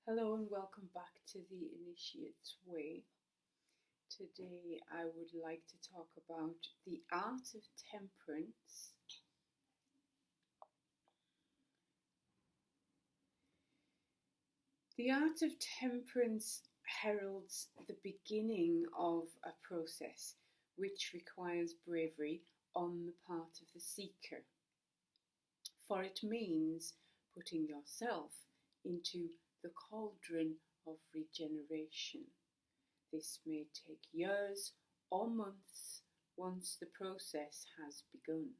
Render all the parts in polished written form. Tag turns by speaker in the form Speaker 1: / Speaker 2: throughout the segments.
Speaker 1: Hello and welcome back to the Initiate's Way. Today I would like to talk about the Art of Temperance. The Art of Temperance heralds the beginning of a process which requires bravery on the part of the seeker, for it means putting yourself into the cauldron of regeneration. This may take years or months once the process has begun.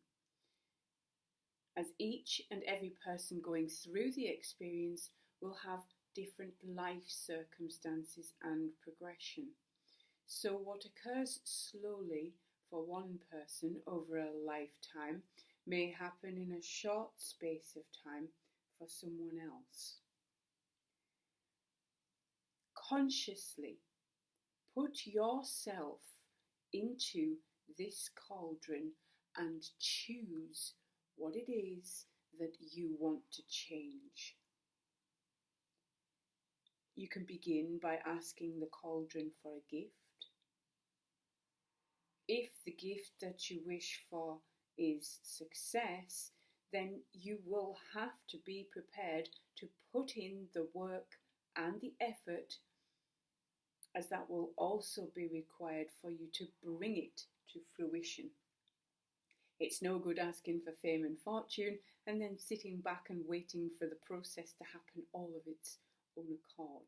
Speaker 1: As each and every person going through the experience will have different life circumstances and progression. So what occurs slowly for one person over a lifetime may happen in a short space of time for someone else. Consciously put yourself into this cauldron and choose what it is that you want to change. You can begin by asking the cauldron for a gift. If the gift that you wish for is success, then you will have to be prepared to put in the work and the effort, as that will also be required for you to bring it to fruition. It's no good asking for fame and fortune and then sitting back and waiting for the process to happen all of its own accord.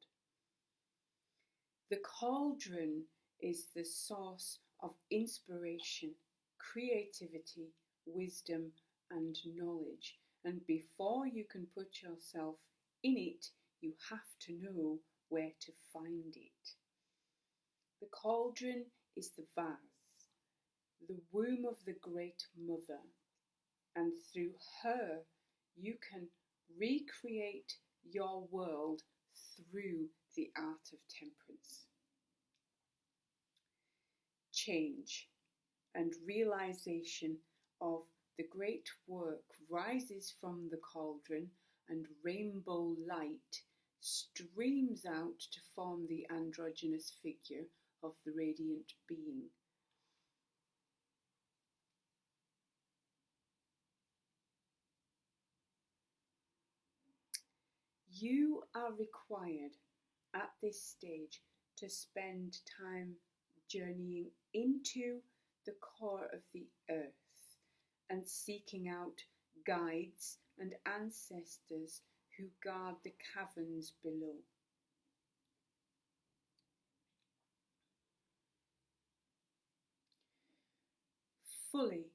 Speaker 1: The cauldron is the source of inspiration, creativity, wisdom and knowledge, and before you can put yourself in it, you have to know where to find it. The cauldron is the vase, the womb of the Great Mother, and through her you can recreate your world through the art of temperance. Change and realization of the great work rises from the cauldron, and rainbow light streams out to form the androgynous figure of the radiant being. You are required at this stage to spend time journeying into the core of the earth and seeking out guides and ancestors who guard the caverns below. Fully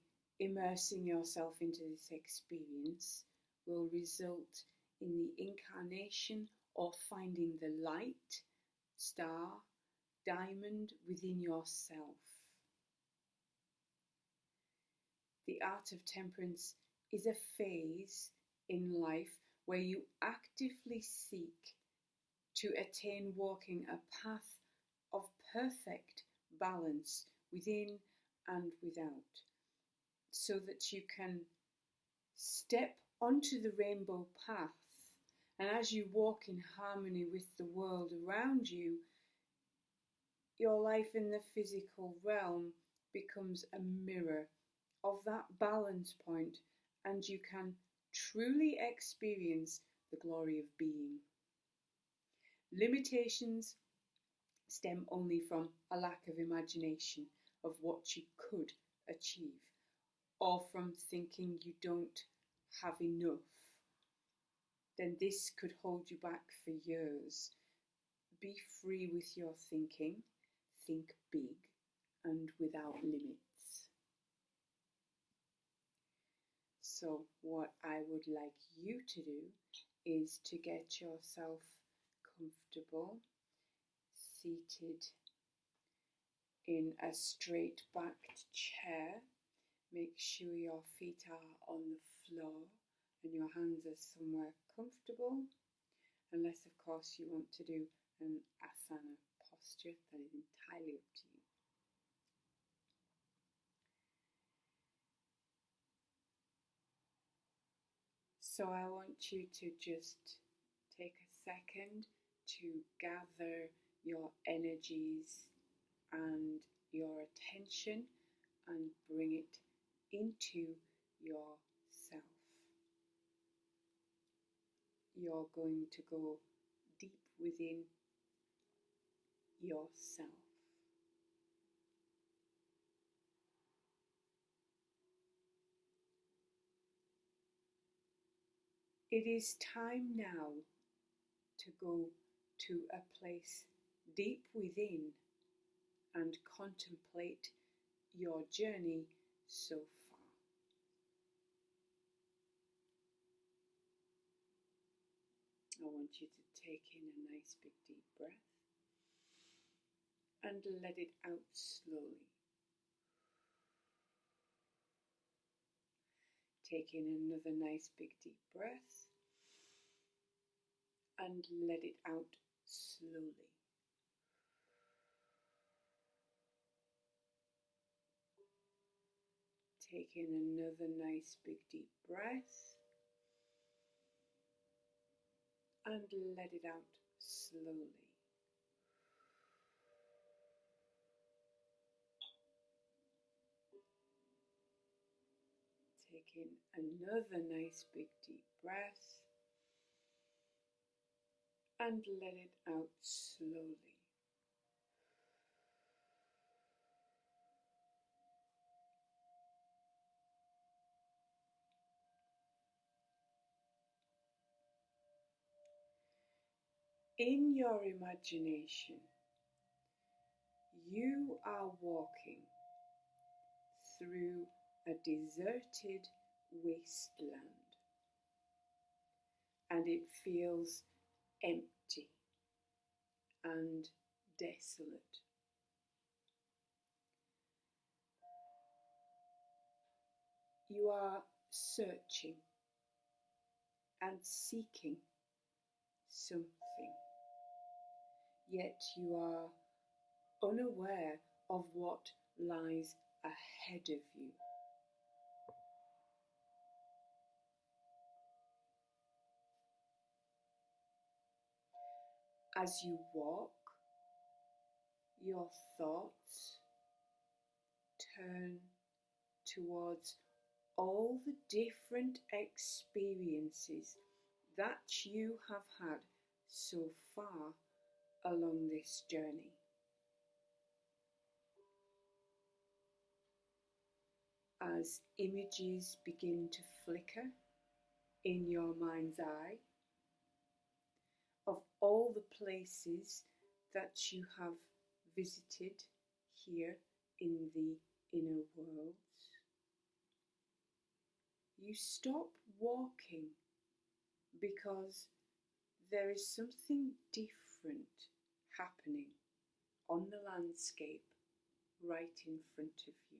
Speaker 1: immersing yourself into this experience will result in the incarnation or finding the light, star, diamond within yourself. The art of temperance is a phase in life where you actively seek to attain walking a path of perfect balance within and without, so that you can step onto the rainbow path, and as you walk in harmony with the world around you, your life in the physical realm becomes a mirror of that balance point, and you can truly experience the glory of being. Limitations stem only from a lack of imagination of what you could achieve, or from thinking you don't have enough. Then this could hold you back for years. Be free with your thinking, think big and without limits. So what I would like you to do is to get yourself comfortable, seated in a straight backed chair. Make sure your feet are on the floor and your hands are somewhere comfortable, unless of course you want to do an asana posture. That is entirely up to you. So I want you to just take a second to gather your energies and your attention and bring it into yourself. You're going to go deep within yourself. It is time now to go to a place deep within and contemplate your journey so far. I want you to take in a nice big deep breath and let it out slowly. Take in another nice big deep breath and let it out slowly. Take in another nice big deep breath and let it out slowly. Take in another nice big deep breath and let it out slowly. In your imagination, you are walking through a deserted wasteland, and it feels empty and desolate. You are searching and seeking something, yet you are unaware of what lies ahead of you. As you walk, your thoughts turn towards all the different experiences that you have had so far along this journey. As images begin to flicker in your mind's eye of all the places that you have visited here in the inner worlds, you stop walking because there is something different happening on the landscape right in front of you.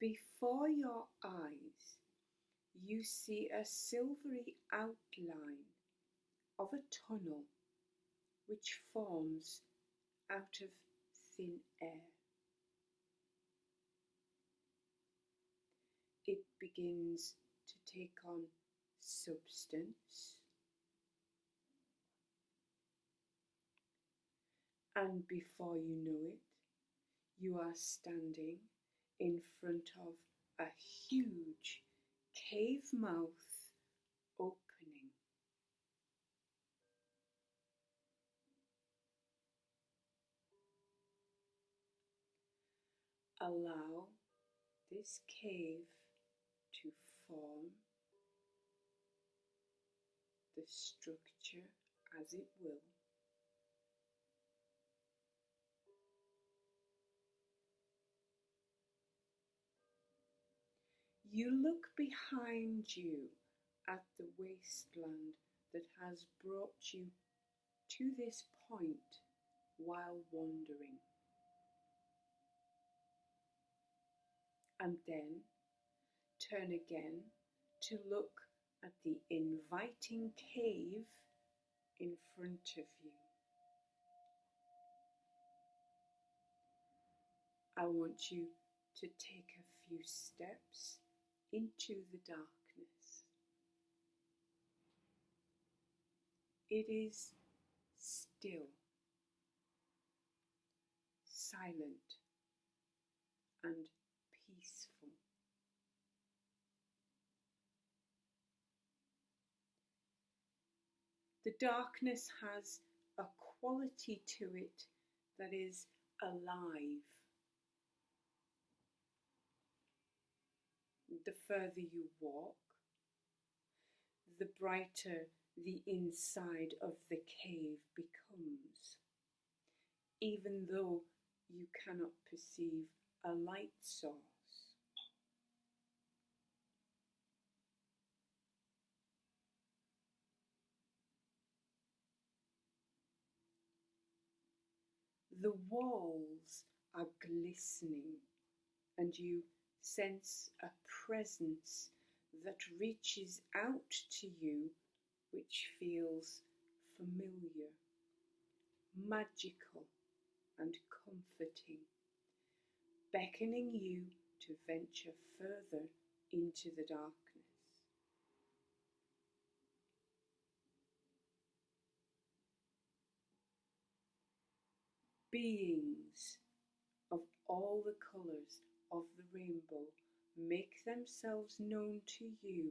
Speaker 1: Before your eyes, you see a silvery outline of a tunnel which forms out of thin air. It begins to take on substance, and before you know it, you are standing in front of a huge cave mouth opening. Allow this cave to form the structure as it will. You look behind you at the wasteland that has brought you to this point while wandering. And then turn again to look at the inviting cave in front of you. I want you to take a few steps into the darkness. It is still, silent, and peaceful. The darkness has a quality to it that is alive. The further you walk, the brighter the inside of the cave becomes, even though you cannot perceive a light source. The walls are glistening, and you sense a presence that reaches out to you, which feels familiar, magical, and comforting, beckoning you to venture further into the darkness. Beings of all the colours of the rainbow make themselves known to you,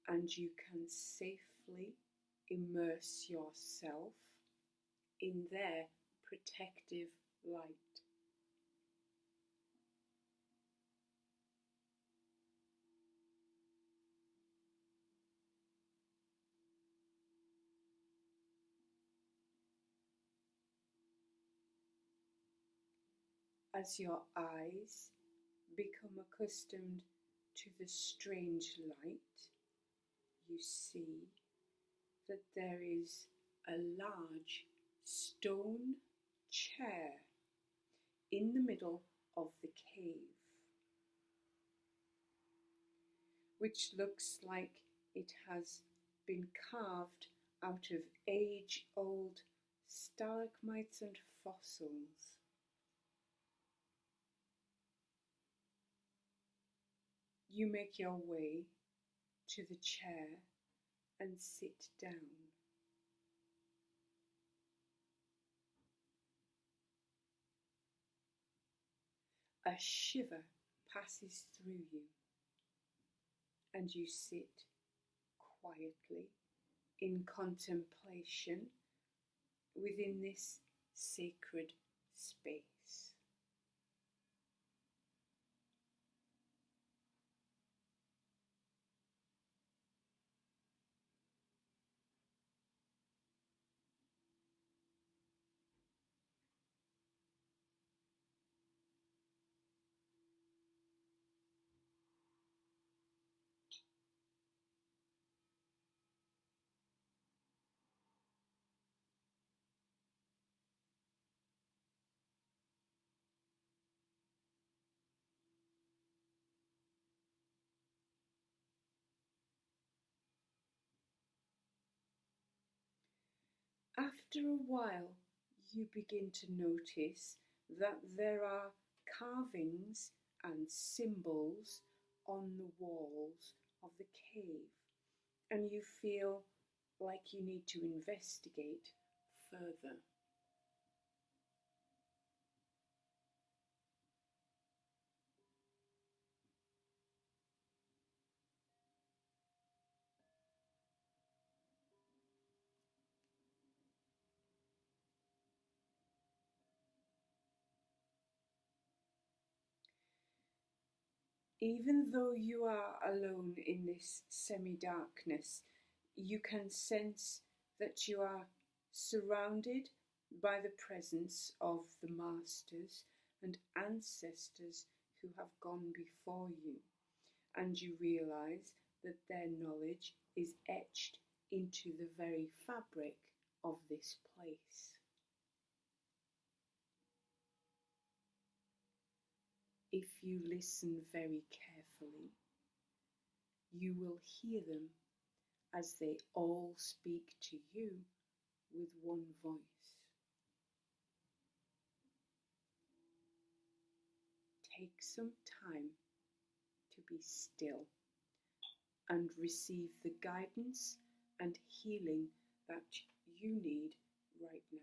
Speaker 1: and you can safely immerse yourself in their protective light. As your eyes become accustomed to the strange light, you see that there is a large stone chair in the middle of the cave, which looks like it has been carved out of age-old stalagmites and fossils. You make your way to the chair and sit down. A shiver passes through you, and you sit quietly in contemplation within this sacred space. After a while, you begin to notice that there are carvings and symbols on the walls of the cave, and you feel like you need to investigate further. Even though you are alone in this semi-darkness, you can sense that you are surrounded by the presence of the masters and ancestors who have gone before you, and you realise that their knowledge is etched into the very fabric of this place. If you listen very carefully, you will hear them as they all speak to you with one voice. take some time to be still and receive the guidance and healing that you need right now.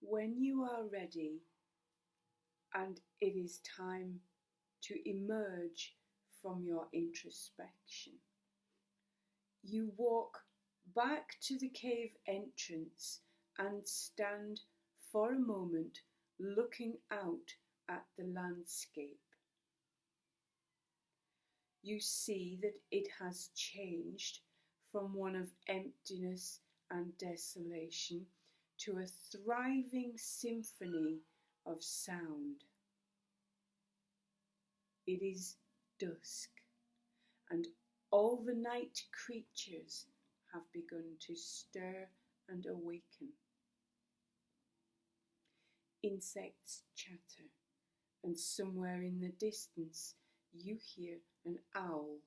Speaker 1: When you are ready and it is time to emerge from your introspection, you walk back to the cave entrance and stand for a moment looking out at the landscape. You see that it has changed from one of emptiness and desolation to a thriving symphony of sound. It is dusk, and all the night creatures have begun to stir and awaken. Insects chatter, and somewhere in the distance you hear an owl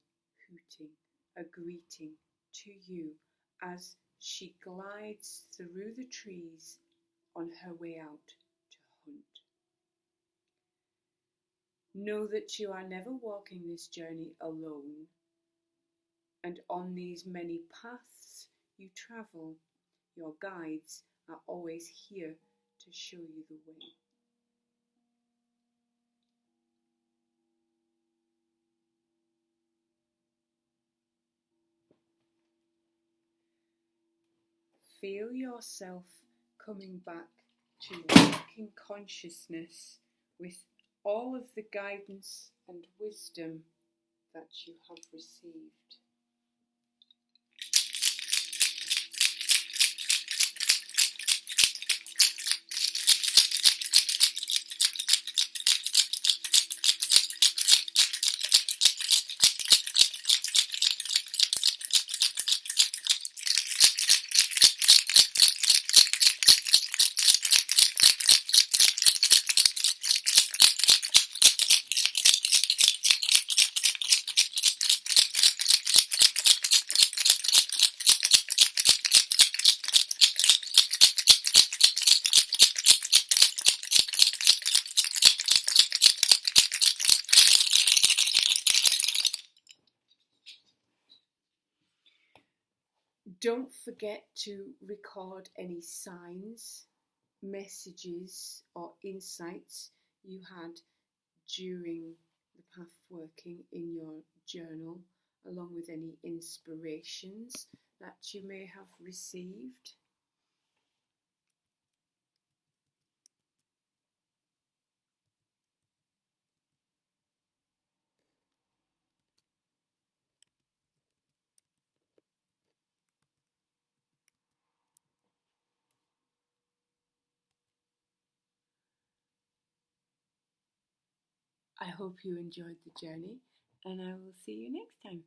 Speaker 1: hooting a greeting to you as she glides through the trees on her way out to hunt. Know that you are never walking this journey alone, and on these many paths you travel, your guides are always here to show you the way. Feel yourself coming back to waking consciousness with all of the guidance and wisdom that you have received. Don't forget to record any signs, messages, or insights you had during the path working in your journal, along with any inspirations that you may have received. I hope you enjoyed the journey, and I will see you next time.